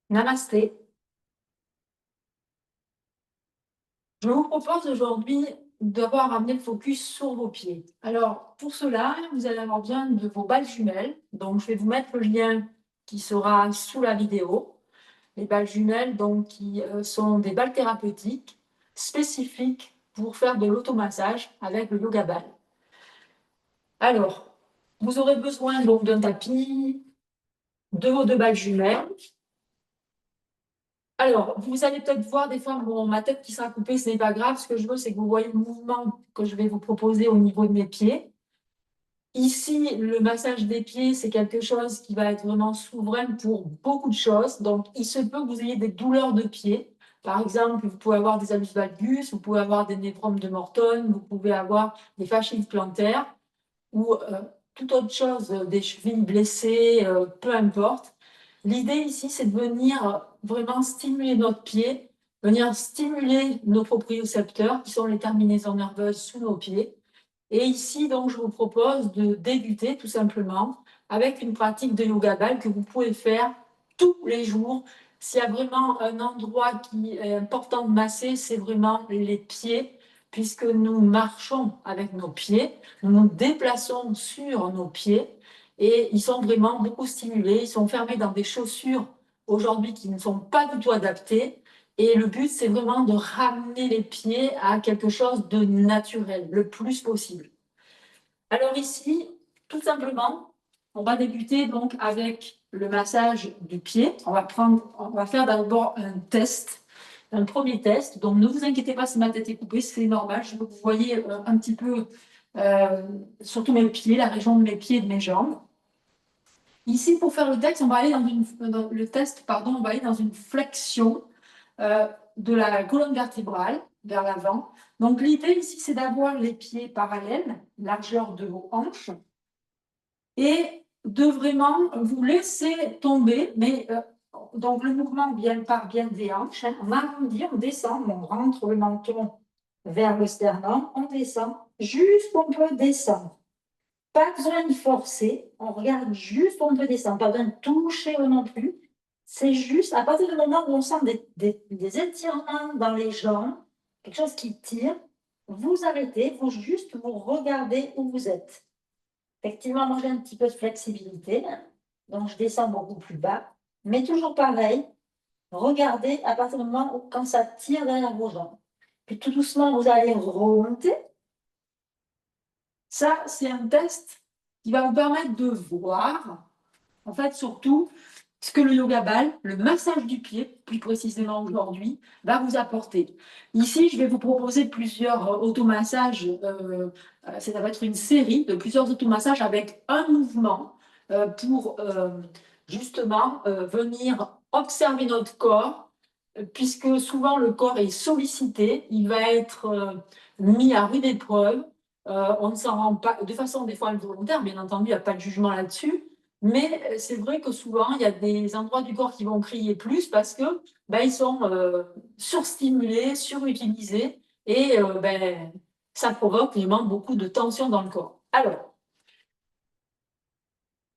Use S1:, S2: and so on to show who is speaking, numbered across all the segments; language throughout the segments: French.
S1: Namasté. Je vous propose aujourd'hui d'avoir amené le focus sur vos pieds. Alors, pour cela, vous allez avoir besoin de vos balles jumelles. Donc, je vais vous mettre le lien qui sera sous la vidéo. Les balles jumelles, donc, qui sont des balles thérapeutiques spécifiques pour faire de l'automassage avec le yoga ball. Alors, vous aurez besoin donc d'un tapis, de vos deux balles jumelles. Alors, vous allez peut-être voir des fois ma tête qui sera coupée, ce n'est pas grave. Ce que je veux, c'est que vous voyez le mouvement que je vais vous proposer au niveau de mes pieds. Ici, le massage des pieds, c'est quelque chose qui va être vraiment souverain pour beaucoup de choses. Donc, il se peut que vous ayez des douleurs de pieds. Par exemple, vous pouvez avoir des annus valgus, vous pouvez avoir des névromes de Morton, vous pouvez avoir des fasciites plantaires ou toute autre chose, des chevilles blessées, peu importe. L'idée ici, c'est de venir vraiment stimuler notre pied, venir stimuler nos propriocepteurs, qui sont les terminaisons nerveuses sous nos pieds. Et ici, donc, je vous propose de débuter tout simplement avec une pratique de yoga ball que vous pouvez faire tous les jours. S'il y a vraiment un endroit qui est important de masser, c'est vraiment les pieds, puisque nous marchons avec nos pieds, nous nous déplaçons sur nos pieds et ils sont vraiment beaucoup stimulés. Ils sont fermés dans des chaussures aujourd'hui qui ne sont pas du tout adaptées. Et le but, c'est vraiment de ramener les pieds à quelque chose de naturel, le plus possible. Alors ici, tout simplement, on va débuter donc avec le massage du pied. On va faire d'abord un test, un premier test. Donc ne vous inquiétez pas si ma tête est coupée, c'est normal. Je veux que vous voyez un petit peu, surtout mes pieds, la région de mes pieds et de mes jambes. Ici, pour faire le test, on va aller dans une flexion de la colonne vertébrale vers l'avant. Donc l'idée ici, c'est d'avoir les pieds parallèles, largeur de vos hanches, et de vraiment vous laisser tomber, mais donc le mouvement part bien des hanches, hein. On arrondit, on descend, on rentre le menton vers le sternum, on descend, juste on peut descendre. Pas besoin de forcer, on regarde juste, on peut descendre, pas besoin de toucher non plus. C'est juste à partir du moment où on sent des étirements dans les jambes, quelque chose qui tire, vous arrêtez, vous regardez où vous êtes. Effectivement, moi j'ai un petit peu de flexibilité, donc je descends beaucoup plus bas, mais toujours pareil, regardez à partir du moment où quand ça tire derrière vos jambes. Puis tout doucement, vous allez remonter. Ça, c'est un test qui va vous permettre de voir, en fait, surtout, ce que le yoga ball, le massage du pied, plus précisément aujourd'hui, va vous apporter. Ici, je vais vous proposer plusieurs automassages. Ça va être une série de plusieurs automassages avec un mouvement pour justement venir observer notre corps, puisque souvent le corps est sollicité, il va être mis à rude épreuve. On ne s'en rend pas, de façon des fois involontaire, bien entendu, il n'y a pas de jugement là-dessus, mais c'est vrai que souvent, il y a des endroits du corps qui vont crier plus parce que ils sont surstimulés, surutilisés, et ça provoque vraiment beaucoup de tension dans le corps. Alors,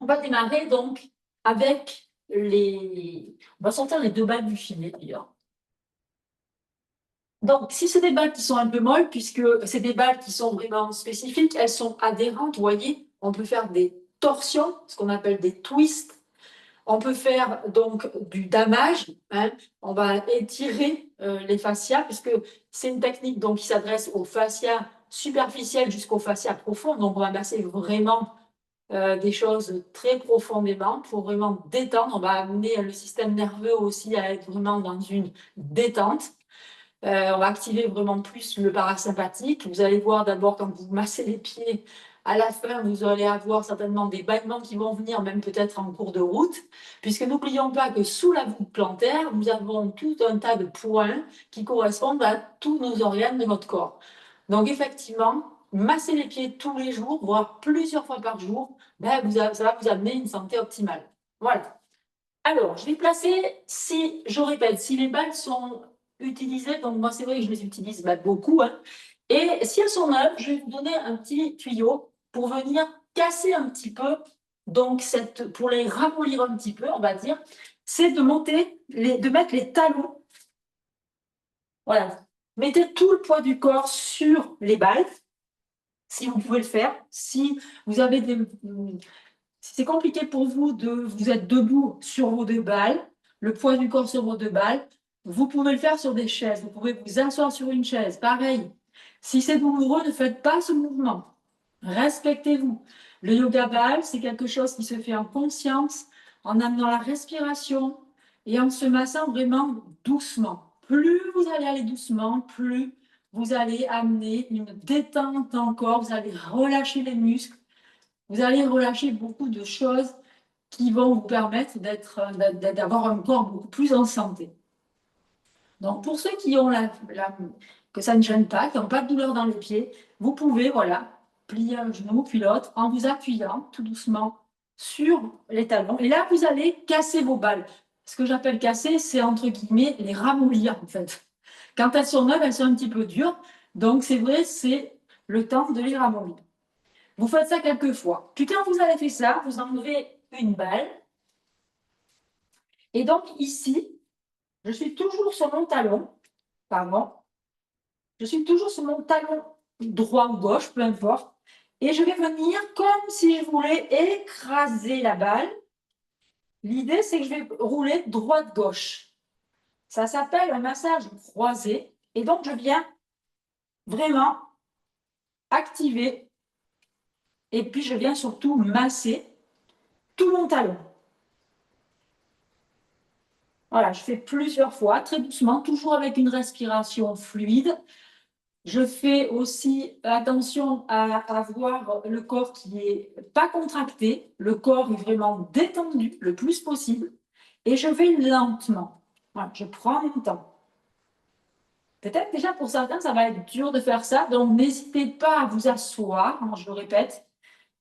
S1: on va démarrer donc avec On va sortir les deux balles du filet d'ailleurs. Donc, si c'est des balles qui sont un peu molles, puisque c'est des balles qui sont vraiment spécifiques, elles sont adhérentes, vous voyez, on peut faire des torsions, ce qu'on appelle des twists. On peut faire donc du damage, hein. On va étirer les fascias, puisque c'est une technique donc, qui s'adresse aux fascias superficiels jusqu'aux fascias profonds. Donc, on va masser vraiment des choses très profondément pour vraiment détendre. On va amener le système nerveux aussi à être vraiment dans une détente. On va activer vraiment plus le parasympathique. Vous allez voir d'abord quand vous massez les pieds, à la fin, vous allez avoir certainement des bâillements qui vont venir, même peut-être en cours de route, puisque n'oublions pas que sous la voûte plantaire, nous avons tout un tas de points qui correspondent à tous nos organes de notre corps. Donc effectivement, masser les pieds tous les jours, voire plusieurs fois par jour, ça va vous amener une santé optimale. Voilà. Alors, je vais placer, je répète, si les balles sont utilisées, donc moi c'est vrai que je les utilise beaucoup, hein, et si elles sont neuves, je vais vous donner un petit tuyau pour venir casser un petit peu Donc, pour les ramollir un petit peu, on va dire, c'est de mettre les talons. Voilà. Mettez tout le poids du corps sur les balles, si vous pouvez le faire. Si vous avez si c'est compliqué pour vous vous êtes debout sur vos 2 balles, le poids du corps sur vos 2 balles, vous pouvez le faire sur des chaises. Vous pouvez vous asseoir sur une chaise. Pareil. Si c'est douloureux, ne faites pas ce mouvement. Respectez-vous. Le yoga ball, c'est quelque chose qui se fait en conscience, en amenant la respiration et en se massant vraiment doucement. Plus vous allez aller doucement, plus vous allez amener une détente dans le corps, vous allez relâcher les muscles, vous allez relâcher beaucoup de choses qui vont vous permettre d'avoir un corps beaucoup plus en santé. Donc, pour ceux qui ont que ça ne gêne pas, qui n'ont pas de douleur dans les pieds, vous pouvez, voilà, plier un genou puis l'autre en vous appuyant tout doucement sur les talons. Et là, vous allez casser vos balles. Ce que j'appelle casser, c'est entre guillemets les ramollir en fait. Quand elles sont neuves, elles sont un petit peu dures. Donc, c'est vrai, c'est le temps de les ramollir. Vous faites ça quelques fois. Puis quand vous avez fait ça, vous enlevez une balle. Et donc ici, je suis toujours sur mon talon. Pardon. Je suis toujours sur mon talon droit ou gauche, peu importe. Et je vais venir comme si je voulais écraser la balle. L'idée, c'est que je vais rouler droite-gauche. Ça s'appelle un massage croisé. Et donc, je viens vraiment activer. Et puis, je viens surtout masser tout mon talon. Voilà, je fais plusieurs fois, très doucement, toujours avec une respiration fluide. Je fais aussi attention à avoir le corps qui n'est pas contracté, le corps est vraiment détendu le plus possible. Et je vais lentement. Voilà, je prends mon temps. Peut-être déjà pour certains, ça va être dur de faire ça, donc n'hésitez pas à vous asseoir, je le répète,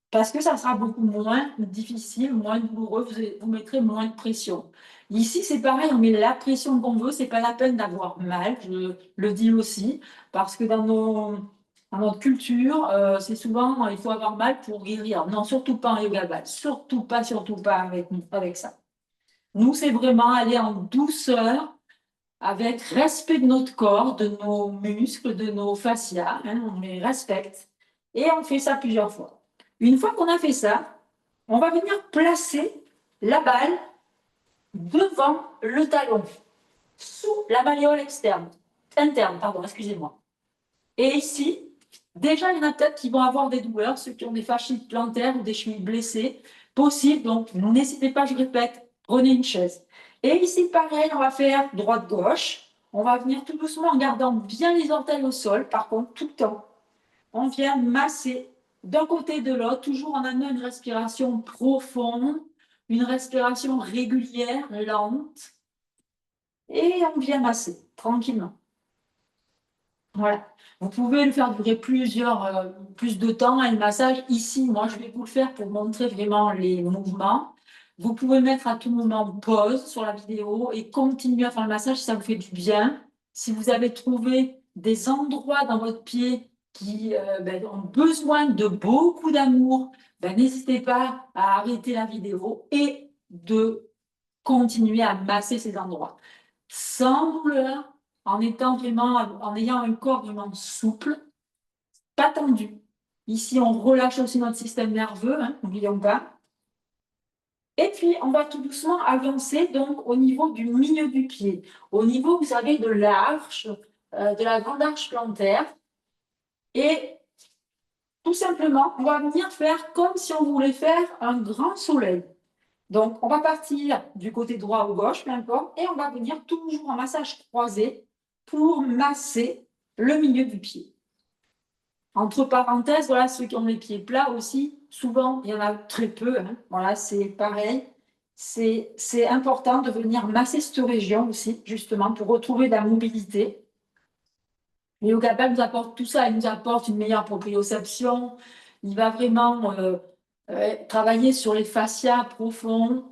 S1: parce que ça sera beaucoup moins difficile, moins douloureux, vous mettrez moins de pression. Ici, c'est pareil, on met la pression qu'on veut, c'est pas la peine d'avoir mal, je le dis aussi, parce que dans notre culture, c'est souvent, il faut avoir mal pour guérir. Non, surtout pas en yoga ball, surtout pas avec ça. Nous, c'est vraiment aller en douceur, avec respect de notre corps, de nos muscles, de nos fascias, on les respecte. Et on fait ça plusieurs fois. Une fois qu'on a fait ça, on va venir placer la balle devant le talon, sous la malléole interne, pardon, excusez-moi. Et ici, déjà, il y en a peut-être qui vont avoir des douleurs, ceux qui ont des fasciites plantaires ou des chevilles blessées, possible, donc n'hésitez pas, je répète, prenez une chaise. Et ici, pareil, on va faire droite-gauche. On va venir tout doucement en gardant bien les orteils au sol, par contre, tout le temps. On vient masser d'un côté et de l'autre, toujours en amenant une respiration profonde, une respiration régulière, lente. Et on vient masser, tranquillement. Voilà. Vous pouvez le faire durer plus de temps, un massage. Ici, moi, je vais vous le faire pour montrer vraiment les mouvements. Vous pouvez mettre à tout moment pause sur la vidéo et continuer à faire le massage si ça vous fait du bien. Si vous avez trouvé des endroits dans votre pied qui ont besoin de beaucoup d'amour, n'hésitez pas à arrêter la vidéo et de continuer à masser ces endroits. Sans douleur, en ayant un corps vraiment souple, pas tendu. Ici, on relâche aussi notre système nerveux, n'oublions pas. Et puis, on va tout doucement avancer donc au niveau du milieu du pied, au niveau, vous savez, de l'arche, de la grande arche plantaire. Et tout simplement, on va venir faire comme si on voulait faire un grand soleil. Donc, on va partir du côté droit ou gauche, peu importe, et on va venir toujours en massage croisé pour masser le milieu du pied. Entre parenthèses, voilà, ceux qui ont les pieds plats aussi, souvent, il y en a très peu. Voilà, c'est pareil. C'est important de venir masser cette région aussi, justement, pour retrouver de la mobilité. Le yoga ball nous apporte tout ça. Il nous apporte une meilleure proprioception. Il va vraiment travailler sur les fascias profonds,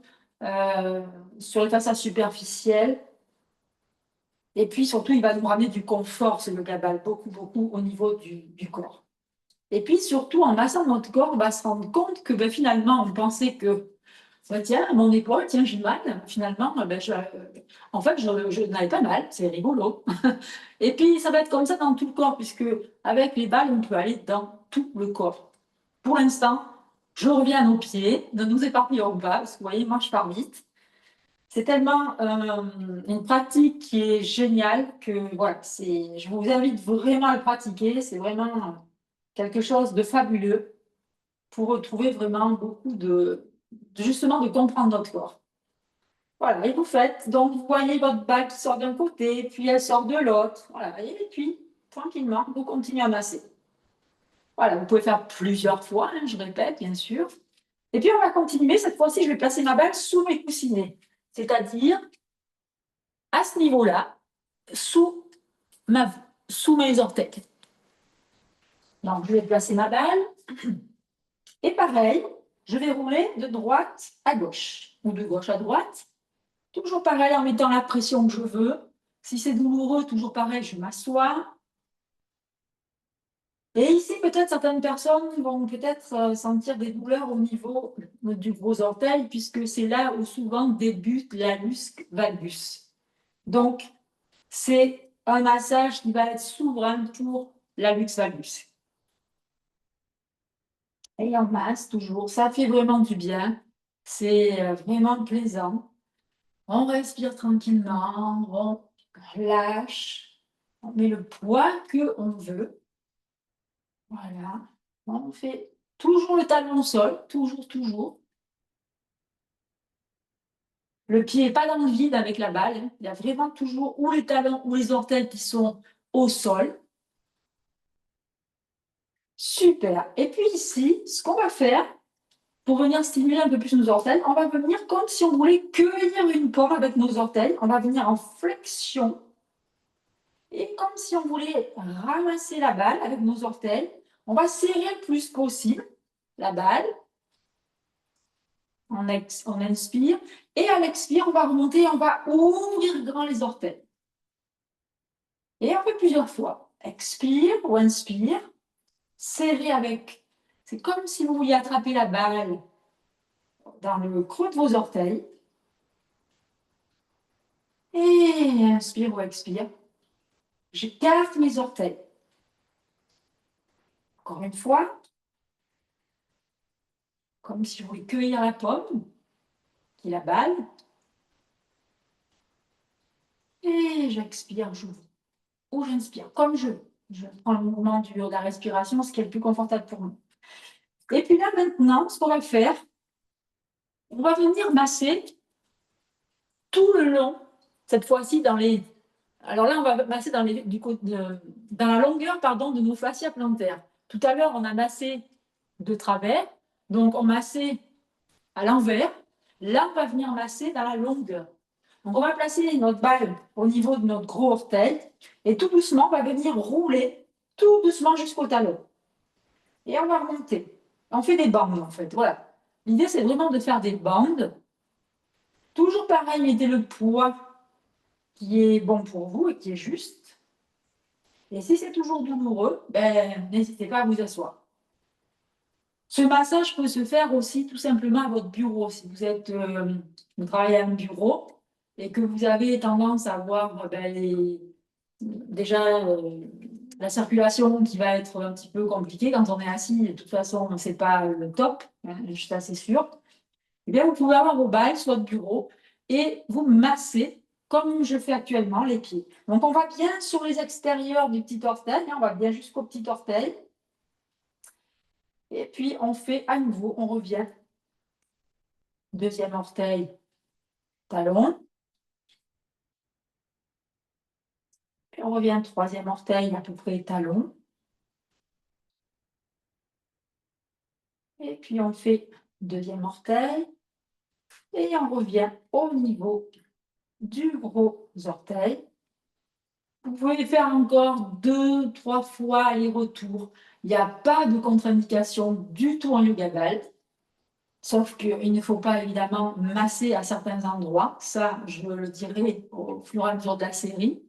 S1: sur les fascias superficielles. Et puis surtout, il va nous ramener du confort, ce yoga ball, beaucoup, beaucoup au niveau du corps. Et puis surtout, en massant notre corps, on va se rendre compte que ben, finalement, on pensait que bah, tiens, mon épaule, tiens, j'ai mal. Finalement, ben, en fait, je n'avais pas mal. C'est rigolo. Et puis, ça va être comme ça dans tout le corps, puisque avec les balles, on peut aller dans tout le corps. Pour l'instant, je reviens à nos pieds. Ne nous éparpillons pas, parce que vous voyez, moi, je pars vite. C'est tellement une pratique qui est géniale que voilà, je vous invite vraiment à le pratiquer. C'est vraiment quelque chose de fabuleux pour retrouver vraiment beaucoup justement de comprendre notre corps. Voilà, et vous faites, donc vous voyez votre balle qui sort d'un côté, puis elle sort de l'autre. Voilà, et puis tranquillement, vous continuez à masser. Voilà, vous pouvez faire plusieurs fois, hein, je répète, bien sûr. Et puis on va continuer. Cette fois-ci, je vais placer ma balle sous mes coussinets, c'est-à-dire à ce niveau-là, sous, sous mes orteils. Donc, je vais placer ma balle. Et pareil, je vais rouler de droite à gauche ou de gauche à droite. Toujours pareil en mettant la pression que je veux. Si c'est douloureux, toujours pareil, je m'assois. Et ici, peut-être certaines personnes vont peut-être sentir des douleurs au niveau du gros orteil, puisque c'est là où souvent débute l'allus valgus. Donc, c'est un massage qui va être souverain pour l'allus valgus. Et on masse toujours, ça fait vraiment du bien, c'est vraiment plaisant. On respire tranquillement, on relâche, on met le poids qu'on veut. Voilà, on fait toujours le talon au sol, toujours, toujours. Le pied n'est pas dans le vide avec la balle, hein. Il y a vraiment toujours ou les talons ou les orteils qui sont au sol. Super. Et puis ici, ce qu'on va faire, pour venir stimuler un peu plus nos orteils, on va venir comme si on voulait cueillir une pomme avec nos orteils. On va venir en flexion. Et comme si on voulait ramasser la balle avec nos orteils, on va serrer le plus possible la balle. On inspire. Et à l'expire, on va remonter, on va ouvrir grand les orteils. Et on fait plusieurs fois. Expire ou inspire. Serrer avec. C'est comme si vous vouliez attraper la balle dans le creux de vos orteils. Et inspire ou expire. J'écarte mes orteils. Encore une fois, comme si je voulais cueillir la pomme, qui est la balle. Et j'expire, j'ouvre. Ou j'inspire, comme je veux. Je prends le mouvement de la respiration, ce qui est le plus confortable pour moi. Et puis là, maintenant, ce qu'on va faire, on va venir masser tout le long, cette fois-ci dans les. Alors là, on va masser dans la longueur pardon, de nos fascias plantaires. Tout à l'heure, on a massé de travers, donc on massait à l'envers. Là, on va venir masser dans la longueur. Donc, on va placer notre balle au niveau de notre gros orteil et tout doucement, on va venir rouler tout doucement jusqu'au talon. Et on va remonter. On fait des bandes, en fait. Voilà. L'idée, c'est vraiment de faire des bandes. Toujours pareil, mettez le poids qui est bon pour vous et qui est juste. Et si c'est toujours douloureux, ben, n'hésitez pas à vous asseoir. Ce massage peut se faire aussi tout simplement à votre bureau. Si vous travaillez à un bureau et que vous avez tendance à avoir déjà la circulation qui va être un petit peu compliquée quand on est assis, de toute façon, ce n'est pas le top, hein, je suis assez sûre. Eh bien, vous pouvez avoir vos balles sur votre bureau et vous massez comme je fais actuellement les pieds. Donc, on va bien sur les extérieurs du petit orteil, hein, on va bien jusqu'au petit orteil. Et puis, on fait à nouveau, on revient. Deuxième orteil, talon. Puis on revient, troisième orteil, à peu près talon. Et puis, on fait deuxième orteil. Et on revient au niveau du gros orteil. Vous pouvez faire encore 2-3 fois aller-retour. Il n'y a pas de contre-indication du tout en yoga ball. Sauf qu'il ne faut pas évidemment masser à certains endroits. Ça, je le dirai au fur et à mesure de la série.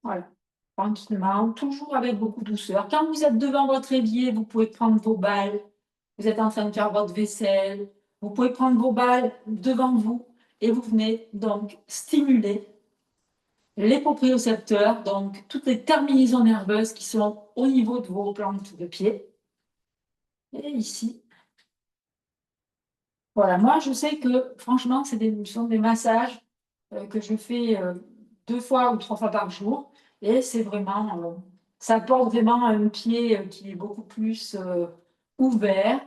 S1: Voilà. tranquillement, toujours avec beaucoup de douceur. Quand vous êtes devant votre évier, vous pouvez prendre vos balles. Vous êtes en train de faire votre vaisselle. Vous pouvez prendre vos balles devant vous et vous venez donc stimuler les propriocepteurs, donc toutes les terminaisons nerveuses qui sont au niveau de vos plantes de pied. Et ici, voilà, moi je sais que franchement, ce sont des massages que je fais 2 fois ou 3 fois par jour. Et c'est vraiment, ça apporte vraiment un pied qui est beaucoup plus ouvert.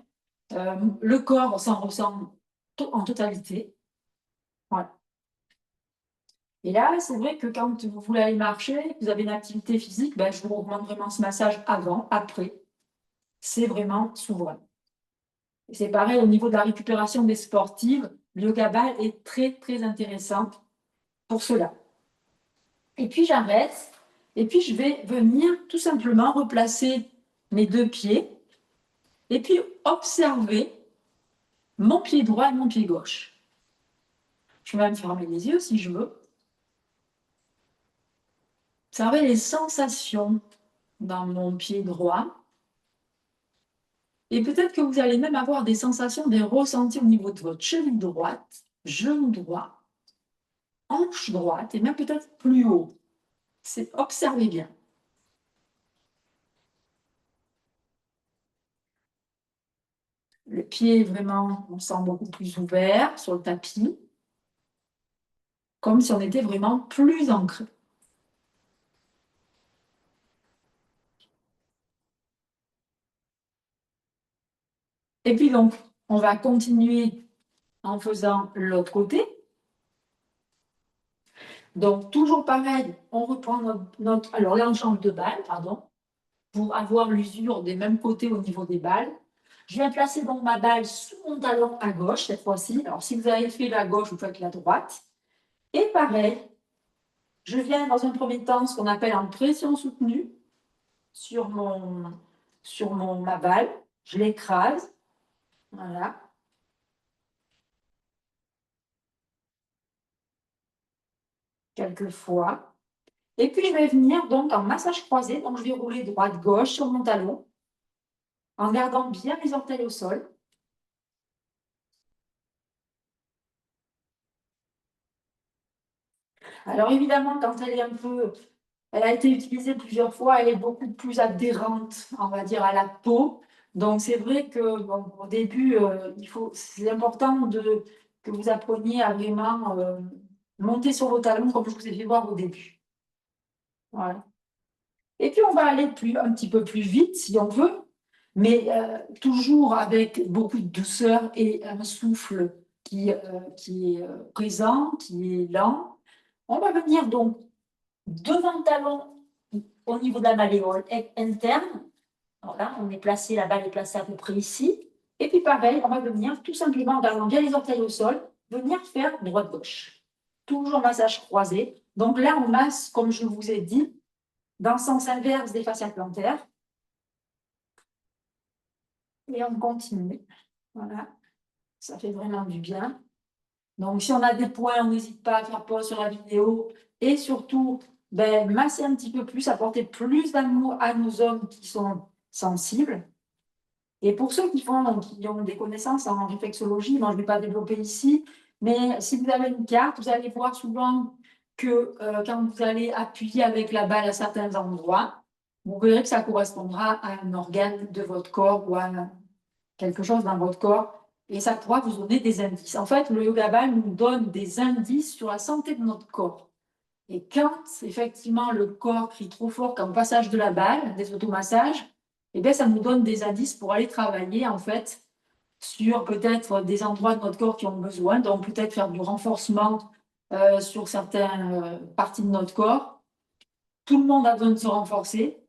S1: Le corps s'en ressent en totalité. Voilà. Et là, c'est vrai que quand vous voulez aller marcher, vous avez une activité physique, ben, je vous recommande vraiment ce massage avant, après. C'est vraiment souverain. Et c'est pareil au niveau de la récupération des sportives, le yoga ball est très très intéressant pour cela. Et puis j'arrête, et puis je vais venir tout simplement replacer mes 2 pieds, et puis observer mon pied droit et mon pied gauche. Je vais même fermer les yeux si je veux. Observez les sensations dans mon pied droit. Et peut-être que vous allez même avoir des sensations, des ressentis au niveau de votre cheville droite, genou droit, hanche droite et même peut-être plus haut. Observez bien. Le pied, vraiment, on sent beaucoup plus ouvert sur le tapis, comme si on était vraiment plus ancré. Et puis donc, on va continuer en faisant l'autre côté. Donc, toujours pareil, on reprend alors là, on change de balle, pardon, pour avoir l'usure des mêmes côtés au niveau des balles. Je viens placer donc ma balle sous mon talon à gauche cette fois-ci. Alors, si vous avez fait la gauche, vous faites la droite. Et pareil, je viens dans un premier temps, ce qu'on appelle en pression soutenue sur ma balle. Je l'écrase. Voilà. Quelques fois. Et puis, je vais venir donc en massage croisé. Donc, je vais rouler droite-gauche sur mon talon en gardant bien les orteils au sol. Alors, évidemment, quand elle a été utilisée plusieurs fois, elle est beaucoup plus adhérente, on va dire, à la peau. Donc, c'est vrai que bon, au début, c'est important que vous appreniez à vraiment monter sur vos talons, comme je vous ai fait voir au début. Voilà. Et puis, on va aller un petit peu plus vite, si on veut, mais toujours avec beaucoup de douceur et un souffle qui est présent, qui est lent. On va venir donc devant le talon au niveau de la malléole interne. Alors là, la balle est placée à peu près ici. Et puis pareil, on va venir tout simplement en gardant bien les orteils au sol, venir faire droite-gauche. Toujours massage croisé. Donc là, on masse, comme je vous ai dit, dans le sens inverse des fascias plantaires. Et on continue. Voilà, ça fait vraiment du bien. Donc, si on a des points, on n'hésite pas à faire pause sur la vidéo. Et surtout, masser un petit peu plus, apporter plus d'amour à nos hommes qui sont sensibles. Et pour ceux qui ont des connaissances en réflexologie, moi je ne vais pas développer ici, mais si vous avez une carte, vous allez voir souvent que quand vous allez appuyer avec la balle à certains endroits, vous verrez que ça correspondra à un organe de votre corps ou à quelque chose dans votre corps et ça pourra vous donner des indices. En fait, le yoga ball nous donne des indices sur la santé de notre corps. Et quand effectivement le corps crie trop fort comme passage de la balle, des automassages, eh bien, ça nous donne des indices pour aller travailler en fait sur peut-être des endroits de notre corps qui ont besoin, donc peut-être faire du renforcement sur certaines parties de notre corps. Tout le monde a besoin de se renforcer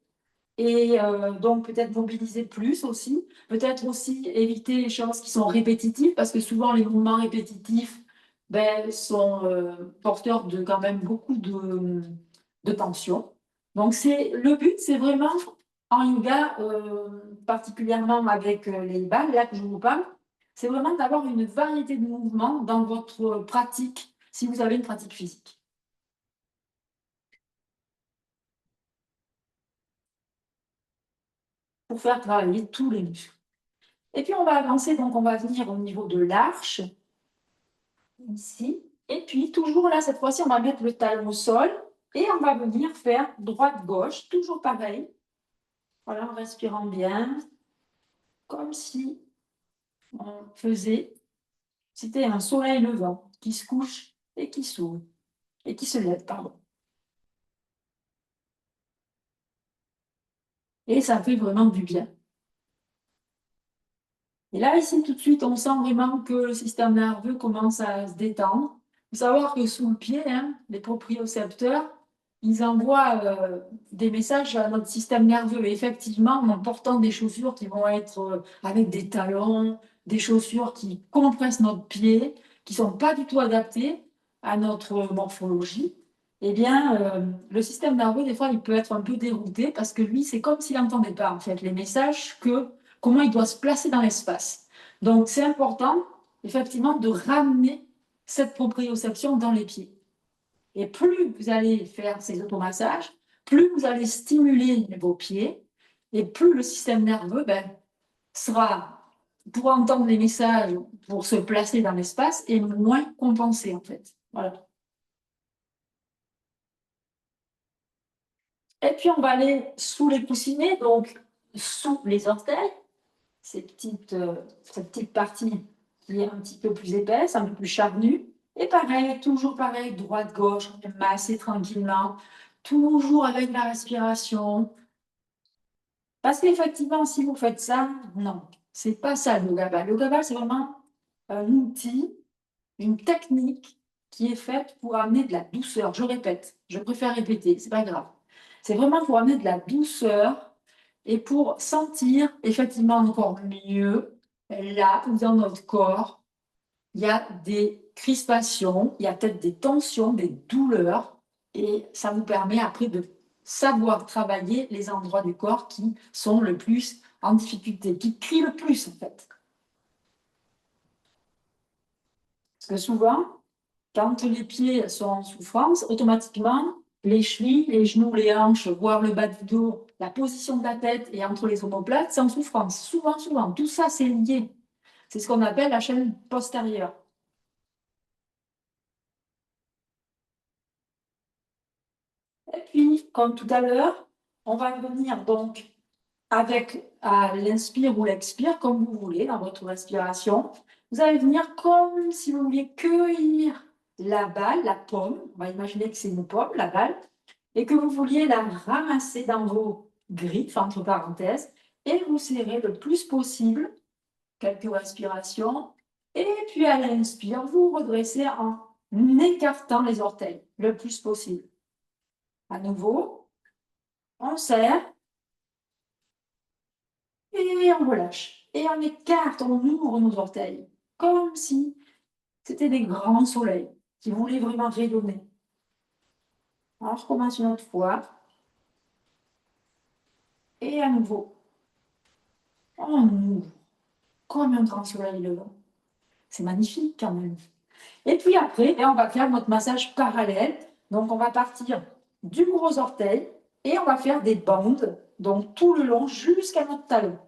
S1: et donc peut-être mobiliser plus aussi, peut-être aussi éviter les choses qui sont répétitives parce que souvent les mouvements répétitifs sont porteurs de quand même beaucoup de tension. Donc le but, c'est vraiment en yoga, particulièrement avec les balles, là que je vous parle, c'est vraiment d'avoir une variété de mouvements dans votre pratique, si vous avez une pratique physique. pour faire travailler tous les muscles. Et puis on va avancer, donc on va venir au niveau de l'arche, ici. Et puis toujours là, cette fois-ci, on va mettre le talon au sol et on va venir faire droite-gauche, toujours pareil. Voilà, en respirant bien, comme si on faisait, c'était un soleil levant qui se couche et qui s'ouvre, et qui se lève, pardon. Et ça fait vraiment du bien. Et là, ici, tout de suite, on sent vraiment que le système nerveux commence à se détendre. Il faut savoir que sous le pied, hein, les propriocepteurs, ils envoient des messages à notre système nerveux. Et effectivement, en portant des chaussures qui vont être avec des talons, des chaussures qui compressent notre pied, qui ne sont pas du tout adaptées à notre morphologie, eh bien, le système nerveux, des fois, il peut être un peu dérouté parce que lui, c'est comme s'il n'entendait pas, en fait, les messages comment il doit se placer dans l'espace. Donc, c'est important, effectivement, de ramener cette proprioception dans les pieds. Et plus vous allez faire ces automassages, plus vous allez stimuler vos pieds, et plus le système nerveux pourra entendre les messages pour se placer dans l'espace et moins compenser, en fait. Voilà. Et puis, on va aller sous les coussinets, donc sous les orteils, cette petite partie qui est un petit peu plus épaisse, un peu plus charnue. Et pareil, toujours pareil, droite-gauche, on va masser tranquillement, toujours avec la respiration. Parce qu'effectivement, si vous faites ça, non, c'est pas ça le yoga ball. Le yoga ball, c'est vraiment un outil, une technique qui est faite pour amener de la douceur. Je répète, je préfère répéter, c'est pas grave. C'est vraiment pour amener de la douceur et pour sentir effectivement encore mieux là où dans notre corps, il y a des crispations, il y a peut-être des tensions, des douleurs, et ça vous permet après de savoir travailler les endroits du corps qui sont le plus en difficulté, qui crient le plus en fait. Parce que souvent, quand les pieds sont en souffrance, automatiquement, les chevilles, les genoux, les hanches, voire le bas du dos, la position de la tête et entre les omoplates, c'est en souffrance. Souvent, souvent. Tout ça, c'est lié. C'est ce qu'on appelle la chaîne postérieure. Et puis, comme tout à l'heure, on va venir donc avec à l'inspire ou l'expire, comme vous voulez, dans votre respiration. Vous allez venir comme si vous vouliez cueillir la balle, la pomme. On va imaginer que c'est une pomme, la balle, et que vous vouliez la ramasser dans vos griffes, entre parenthèses, et vous serrez le plus possible, quelques respirations, et puis à l'inspire, vous redressez en écartant les orteils le plus possible. À nouveau, on serre et on relâche. Et on écarte, on ouvre nos orteils, comme si c'était des grands soleils qui voulaient vraiment rayonner. On recommence une autre fois. Et à nouveau, on ouvre comme un grand soleil levant. C'est magnifique quand même. Et puis après, on va faire notre massage parallèle. Donc on va partir du gros orteil et on va faire des bandes, donc tout le long jusqu'à notre talon.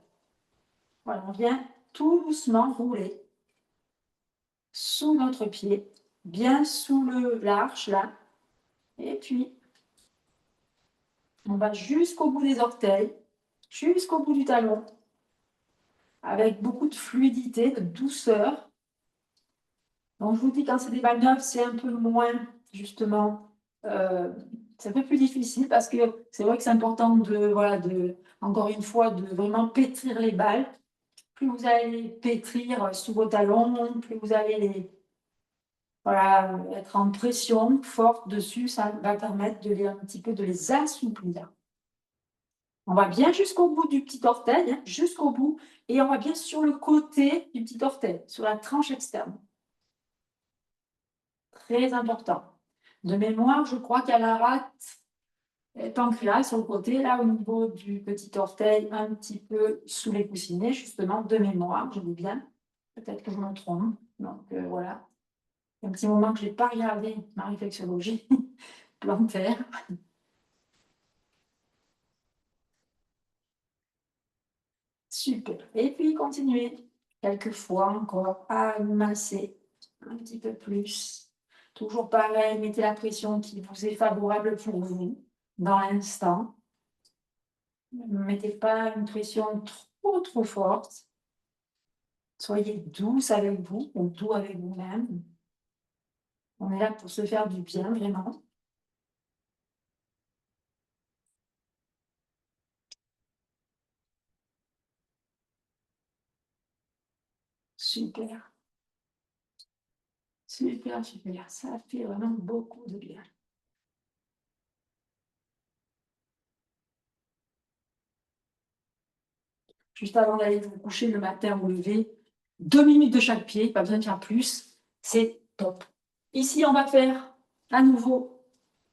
S1: Voilà, on vient tout doucement rouler sous notre pied, bien sous l'arche là. Et puis, on va jusqu'au bout des orteils, jusqu'au bout du talon, avec beaucoup de fluidité, de douceur. Donc, je vous dis, quand c'est des balles neuves, c'est un peu moins, justement, c'est un peu plus difficile parce que c'est vrai que c'est important encore une fois, de vraiment pétrir les balles. Plus vous allez pétrir sous vos talons, plus vous allez être en pression forte dessus, ça va permettre un petit peu de les assouplir. On va bien jusqu'au bout du petit orteil, hein, jusqu'au bout, et on va bien sur le côté du petit orteil, sur la tranche externe. Très important. De mémoire, je crois qu'il y a la rate pancréas sur le côté, là au niveau du petit orteil, un petit peu sous les coussinets, justement, de mémoire, je dis bien. Peut-être que je me trompe. Donc voilà. Il y a un petit moment que je n'ai pas regardé ma réflexologie plantaire. Super. Et puis, continuez quelques fois encore à masser un petit peu plus. Toujours pareil, mettez la pression qui vous est favorable pour vous dans l'instant. Ne mettez pas une pression trop forte. Soyez douce avec vous ou doux avec vous-même. On est là pour se faire du bien, vraiment. Super. Super, super. Ça fait vraiment beaucoup de bien. Juste avant d'aller vous coucher le matin, vous levez 2 minutes de chaque pied, pas besoin de faire plus. C'est top. Ici, on va faire à nouveau,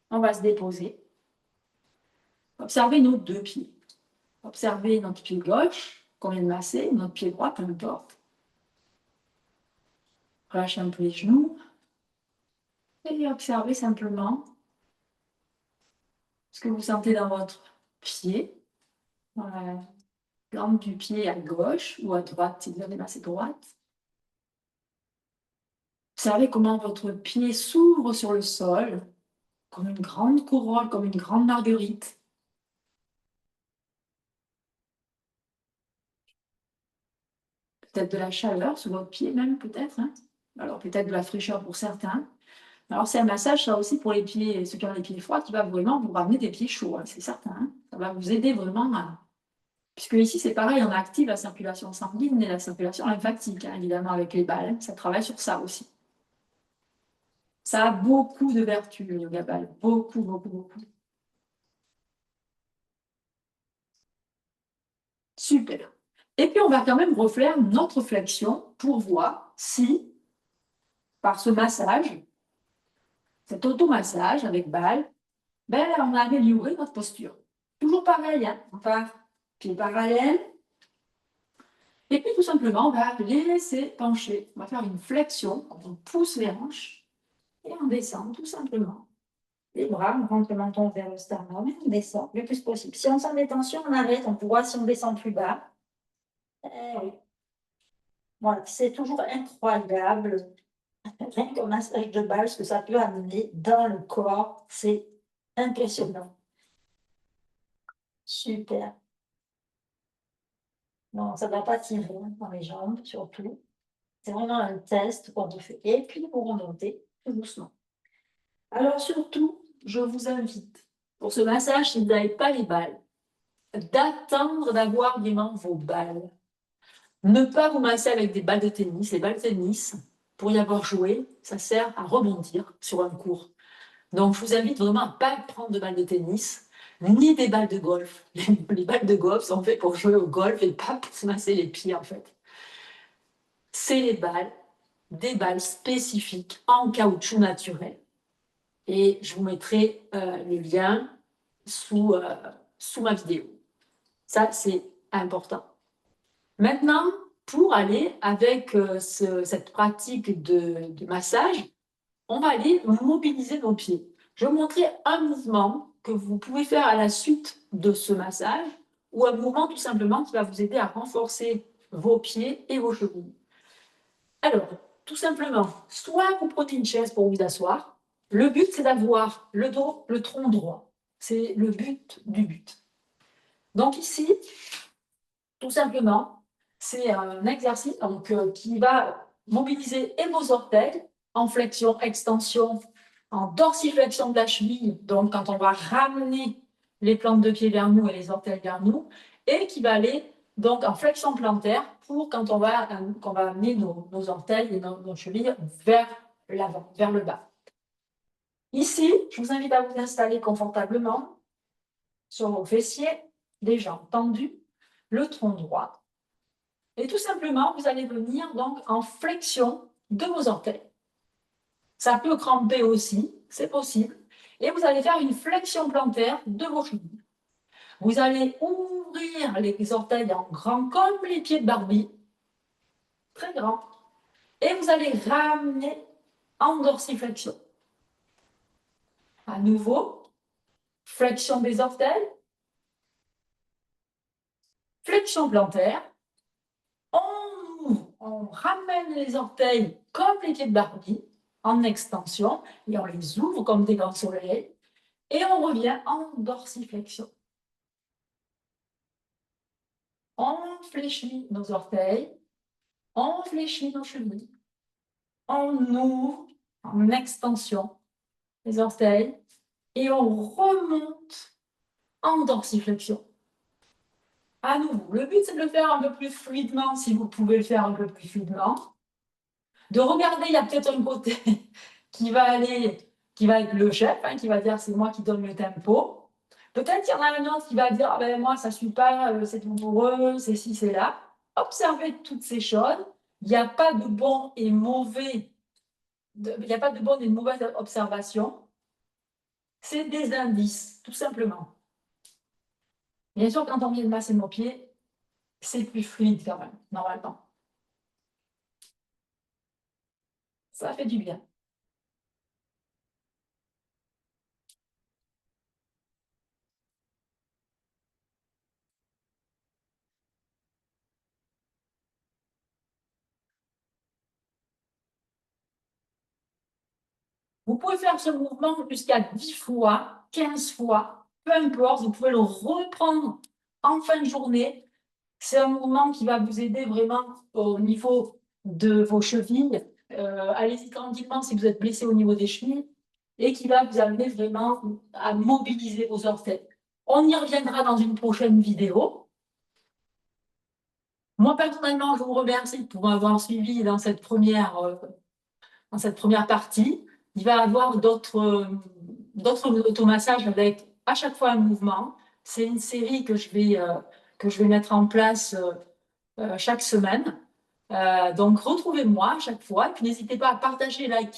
S1: on va se déposer. Observez nos deux pieds. Observez notre pied gauche, qu'on vient de masser, notre pied droit, peu importe. Relâchez un peu les genoux. Et observez simplement ce que vous sentez dans votre pied, dans la plante du pied à gauche ou à droite, si vous avez massé droite. Observez comment votre pied s'ouvre sur le sol, comme une grande corolle, comme une grande marguerite. Peut-être de la chaleur sous votre pied même, peut-être. Hein. Alors peut-être de la fraîcheur pour certains. Alors c'est un massage, ça aussi pour les pieds, ceux qui ont les pieds froids, qui va vraiment vous ramener des pieds chauds, hein, c'est certain. Hein. Ça va vous aider vraiment à... Puisque ici c'est pareil, on active la circulation sanguine et la circulation lymphatique, hein, évidemment avec les balles. Ça travaille sur ça aussi. Ça a beaucoup de vertus, le yoga ball. Beaucoup, beaucoup, beaucoup. Super. Et puis, on va quand même refaire notre flexion pour voir si, par ce massage, cet automassage avec balle, ben, on a amélioré notre posture. Toujours pareil, hein. On part pied parallèle. Et puis, tout simplement, on va laisser pencher. On va faire une flexion. On pousse les hanches et on descend, tout simplement. Les bras, on rentre le menton vers le sternum et on descend le plus possible. Si on sent des tensions, on arrête. On voit si on descend plus bas. Oui. Voilà, c'est toujours incroyable, rien qu'un massage de balle, ce que ça peut amener dans le corps, c'est impressionnant. Super. Non, ça ne va pas tirer dans les jambes, surtout. C'est vraiment un test qu'on fait. Et puis, vous remontez tout doucement. Alors, surtout, je vous invite, pour ce massage, si vous n'avez pas les balles, d'attendre d'avoir vraiment vos balles. Ne pas vous masser avec des balles de tennis. Les balles de tennis, pour y avoir joué, ça sert à rebondir sur un court. Donc, je vous invite vraiment à ne pas prendre de balles de tennis, ni des balles de golf. Les balles de golf sont faites pour jouer au golf et pas pour se masser les pieds, en fait. C'est les balles, des balles spécifiques en caoutchouc naturel. Et je vous mettrai le lien sous ma vidéo. Ça, c'est important. Maintenant, pour aller avec cette pratique de massage, on va aller mobiliser nos pieds. Je vais vous montrer un mouvement que vous pouvez faire à la suite de ce massage ou un mouvement tout simplement qui va vous aider à renforcer vos pieds et vos chevilles. Alors, tout simplement, soit vous prenez une chaise pour vous asseoir. Le but, c'est d'avoir le dos, le tronc droit. C'est le but du but. Donc ici, tout simplement, c'est un exercice donc, qui va mobiliser et vos orteils en flexion, extension, en dorsiflexion de la cheville, donc quand on va ramener les plantes de pied vers nous et les orteils vers nous, et qui va aller donc en flexion plantaire pour quand on va amener nos orteils et nos chevilles vers l'avant, vers le bas. Ici, je vous invite à vous installer confortablement sur vos fessiers, les jambes tendues, le tronc droit. Et tout simplement, vous allez venir donc en flexion de vos orteils. Ça peut cramper aussi, c'est possible. Et vous allez faire une flexion plantaire de vos chevilles. Vous allez ouvrir les orteils en grand comme les pieds de Barbie. Très grand. Et vous allez ramener en dorsiflexion. À nouveau, flexion des orteils. Flexion plantaire. on ramène les orteils comme les pieds de Barbie, en extension, et on les ouvre comme des grands soleils, et on revient en dorsiflexion. On fléchit nos orteils, on fléchit nos chevilles, on ouvre en extension les orteils, et on remonte en dorsiflexion. À nouveau, le but c'est de le faire un peu plus fluidement, si vous pouvez le faire un peu plus fluidement. De regarder, il y a peut-être un côté qui va être le chef, hein, qui va dire c'est moi qui donne le tempo. Peut-être qu'il y en a un autre qui va dire ah ben, moi ça ne suit pas, c'est douloureux, c'est ci, c'est là. Observez toutes ces choses. Il n'y a pas de bon et mauvais, il n'y a pas de bonne et de mauvaise observation. C'est des indices, tout simplement. Bien sûr, quand on vient de masser nos pieds, c'est plus fluide quand même, normalement. Ça fait du bien. Vous pouvez faire ce mouvement jusqu'à 10 fois, 15 fois, peu importe, vous pouvez le reprendre en fin de journée. C'est un mouvement qui va vous aider vraiment au niveau de vos chevilles. Allez-y tranquillement si vous êtes blessé au niveau des chevilles et qui va vous amener vraiment à mobiliser vos orteils. On y reviendra dans une prochaine vidéo. Moi, personnellement, je vous remercie pour m'avoir suivi dans cette première partie. Il va y avoir d'autres automassages avec à chaque fois un mouvement. C'est une série que je vais mettre en place chaque semaine. Donc, retrouvez-moi à chaque fois. Et puis, n'hésitez pas à partager, liker.